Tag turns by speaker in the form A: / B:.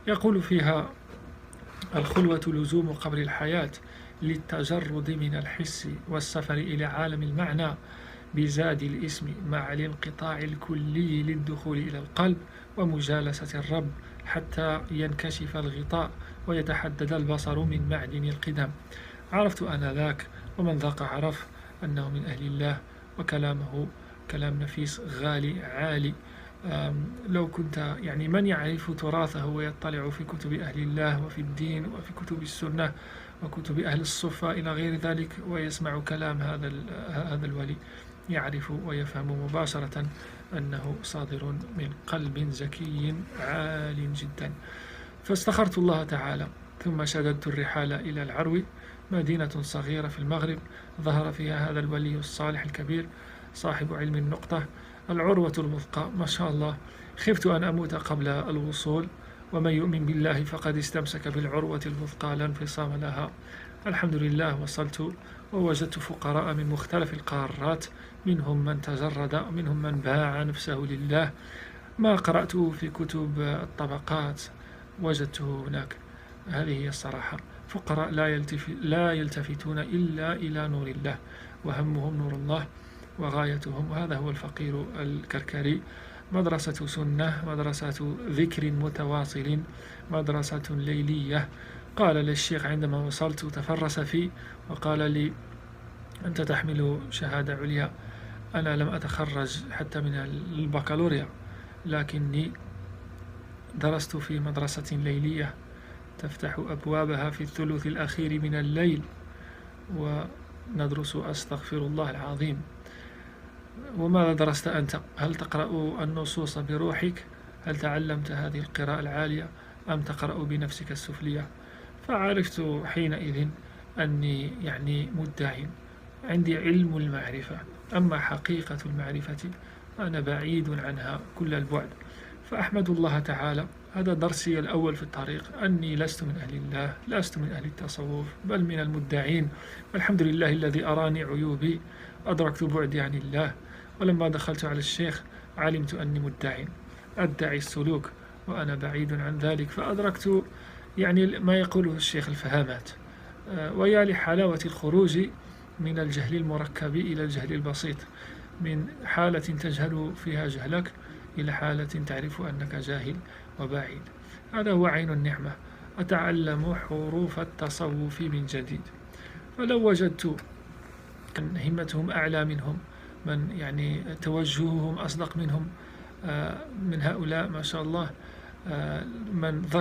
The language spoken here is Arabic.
A: يقول فيها: الخلوة لزوم قبر الحياة للتجرد من الحس والسفر إلى عالم المعنى بزاد الاسم مع الانقطاع الكلي للدخول إلى القلب ومجالسة الرب حتى ينكشف الغطاء ويتحدد البصر من معدن القدم. عرفت آنذاك، ومن ذاق عرف، أنه من أهل الله، وكلامه كلام نفيس غالي عالي. لو كنت من يعرف تراثه ويطلع في كتب أهل الله وفي الدين وفي كتب السنة وكتب أهل الصفة إلى غير ذلك، ويسمع كلام هذا الولي، يعرف ويفهم مباشرة أنه صادر من قلب زكي عال جدا. فاستخرت الله تعالى، ثم شددت الرحال إلى العروي، مدينة صغيرة في المغرب ظهر فيها هذا الولي الصالح الكبير صاحب علم النقطة، العروة الوثقى ما شاء الله. خفت أن أموت قبل الوصول، ومن يؤمن بالله فقد استمسك بالعروة الوثقى لا انفصام لها. الحمد لله وصلت، ووجدت فقراء من مختلف القارات، منهم من تجرد، منهم من باع نفسه لله. ما قرأته في كتب الطبقات وجدته هناك. هذه هي الصراحة، فقراء لا يلتفتون إلا إلى نور الله، وهمهم نور الله وغايتهم، وهذا هو الفقير الكركري. مدرسة سنة، مدرسة ذكر متواصل، مدرسة ليلية. قال لي الشيخ عندما وصلت تفرس في وقال لي: أنت تحمل شهادة عليا. أنا لم أتخرج حتى من البكالوريا، لكني درست في مدرسة ليلية تفتح أبوابها في الثلث الأخير من الليل، وندرس أستغفر الله العظيم. وماذا درست أنت؟ هل تقرأ النصوص بروحك؟ هل تعلمت هذه القراءة العالية أم تقرأ بنفسك السفلية؟ فعرفت حينئذ أني مدعي، عندي علم المعرفة، أما حقيقة المعرفة أنا بعيد عنها كل البعد. فأحمد الله تعالى، هذا درسي الأول في الطريق، أني لست من أهل الله، لست من أهل التصوف، بل من المدعين. والحمد لله الذي أراني عيوبي، أدركت بعدي عن الله. ولما دخلت على الشيخ علمت أني مدعي، أدعي السلوك وأنا بعيد عن ذلك. فأدركت ما يقوله الشيخ الفهامات. ويا لحلاوة الخروج من الجهل المركب إلى الجهل البسيط، من حالة تجهل فيها جهلك إلى حالة تعرف أنك جاهل وبعيد. هذا هو عين النعمة. أتعلم حروف التصوف من جديد. فلو وجدت أن همتهم أعلى منهم، من توجههم أصدق منهم، من هؤلاء ما شاء الله، من ذكر